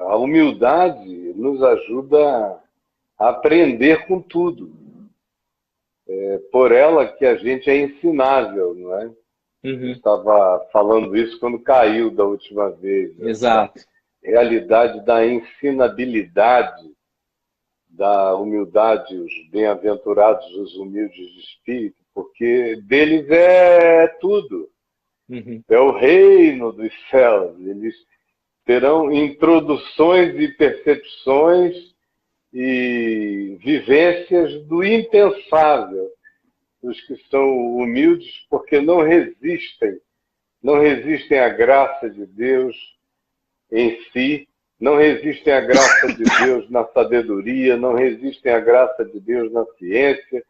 A humildade nos ajuda a aprender com tudo. É por ela que a gente é ensinável, não é? Eu Uhum. estava falando isso quando caiu da última vez. Essa Exato. realidade da ensinabilidade, da humildade, os bem-aventurados, os humildes de espírito, porque deles é tudo. Uhum. É o reino dos céus. Eles terão introduções e percepções e vivências do impensável. Os que são humildes porque não resistem à graça de Deus em si, não resistem à graça de Deus na sabedoria, não resistem à graça de Deus na ciência,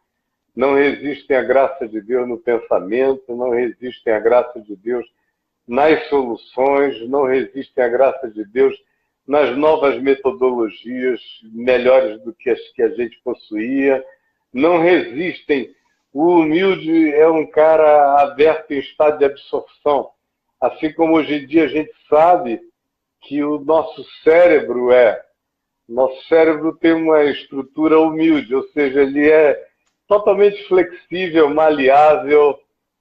não resistem à graça de Deus no pensamento, não resistem à graça de Deus nas soluções, não resistem à graça de Deus nas novas metodologias melhores do que as que a gente possuía, não resistem. O humilde é um cara aberto em estado de absorção. Assim como hoje em dia a gente sabe que o nosso cérebro tem uma estrutura humilde, ou seja, ele é totalmente flexível, maleável,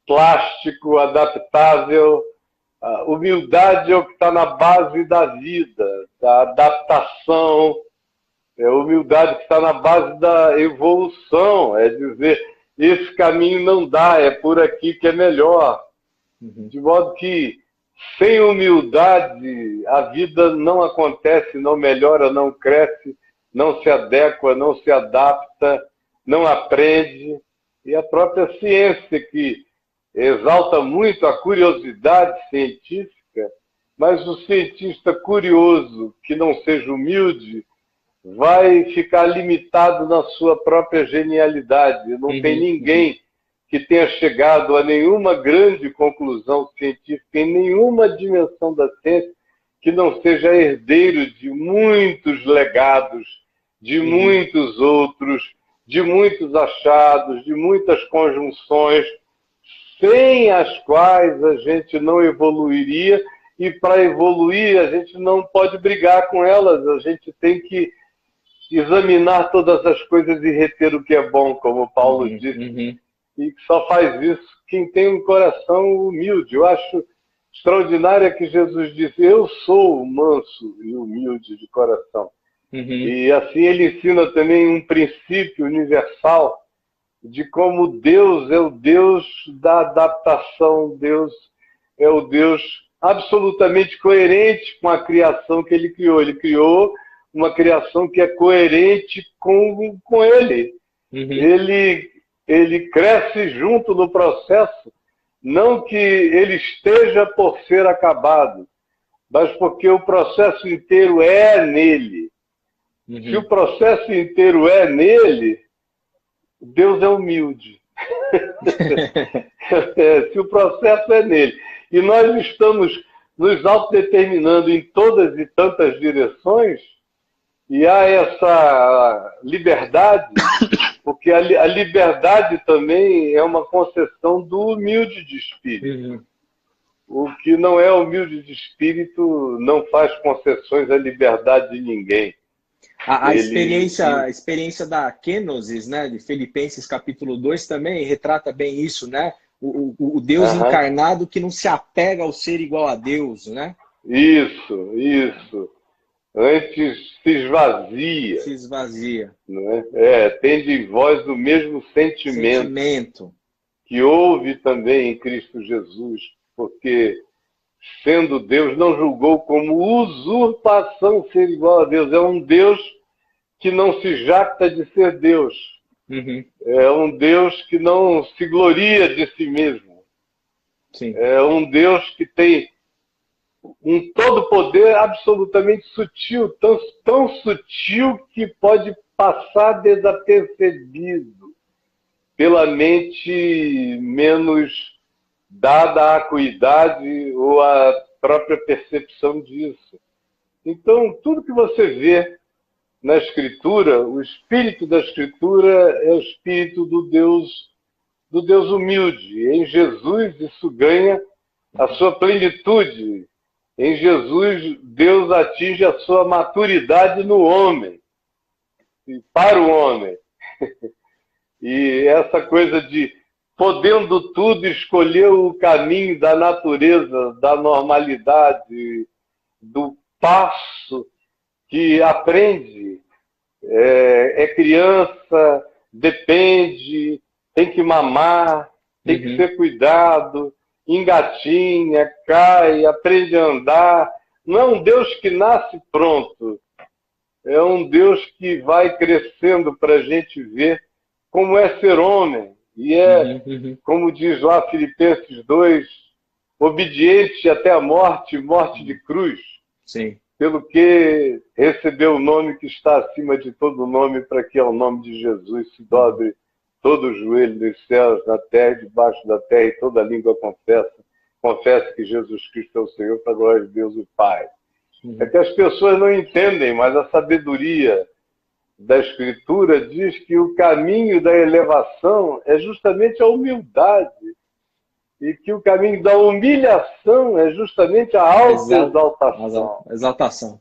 plástico, adaptável. A humildade é o que está na base da vida, da adaptação, é a humildade que está na base da evolução, é dizer, esse caminho não dá, é por aqui que é melhor. Uhum. De modo que, sem humildade, a vida não acontece, não melhora, não cresce, não se adequa, não se adapta, não aprende. E a própria ciência, que exalta muito a curiosidade científica, mas o cientista curioso, que não seja humilde, vai ficar limitado na sua própria genialidade. Não tem Uhum. Uhum. ninguém que tenha chegado a nenhuma grande conclusão científica em nenhuma dimensão da ciência que não seja herdeiro de muitos legados, de Uhum. muitos outros, de muitos achados, de muitas conjunções, sem as quais a gente não evoluiria, e para evoluir a gente não pode brigar com elas, a gente tem que examinar todas as coisas e reter o que é bom, como Paulo Uhum. disse, Uhum. e que só faz isso quem tem um coração humilde. Eu acho extraordinário que Jesus disse, eu sou manso e humilde de coração. Uhum. E assim ele ensina também um princípio universal de como Deus é o Deus da adaptação, Deus é o Deus absolutamente coerente com a criação que ele criou. Ele criou uma criação que é coerente com ele. Uhum. Ele cresce junto no processo, não que ele esteja por ser acabado, mas porque o processo inteiro é nele. Se o Uhum. processo inteiro é nele, Deus é humilde. Se o processo é nele. E nós estamos nos autodeterminando em todas e tantas direções, e há essa liberdade, porque a liberdade também é uma concessão do humilde de espírito. Uhum. O que não é humilde de espírito não faz concessões à liberdade de ninguém. A experiência da kenosis, né, de Filipenses capítulo 2 também retrata bem isso, né? O Deus Aham. encarnado que não se apega ao ser igual a Deus, né? Isso. Antes se esvazia, Se esvazia. né? Tende em vós o mesmo sentimento Sentimento. que houve também em Cristo Jesus, porque, sendo Deus, não julgou como usurpação ser igual a Deus. É um Deus que não se jacta de ser Deus. Uhum. É um Deus que não se gloria de si mesmo. Sim. É um Deus que tem um todo poder absolutamente sutil, tão sutil que pode passar desapercebido pela mente menos dada à acuidade ou à própria percepção disso. Então, tudo que você vê na Escritura, o espírito da Escritura é o espírito do Deus humilde. Em Jesus isso ganha a sua plenitude. Em Jesus, Deus atinge a sua maturidade no homem, e para o homem. E essa coisa de, podendo tudo, escolher o caminho da natureza, da normalidade, do passo que aprende, é criança, depende, tem que mamar, tem que ser cuidado, engatinha, cai, aprende a andar. Não é um Deus que nasce pronto, é um Deus que vai crescendo para a gente ver como é ser homem. E como diz lá Filipenses 2, obediente até a morte, morte de cruz. Sim. Pelo que recebeu o nome que está acima de todo nome, para que ao nome de Jesus se dobre todo o joelho dos céus, na terra, debaixo da terra, e toda língua confessa que Jesus Cristo é o Senhor, para a glória de Deus o Pai. É que as pessoas não entendem, mas a sabedoria da Escritura diz que o caminho da elevação é justamente a humildade, e que o caminho da humilhação é justamente a autoexaltação. Exaltação.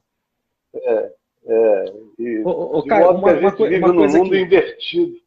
De modo que a gente vive num mundo invertido.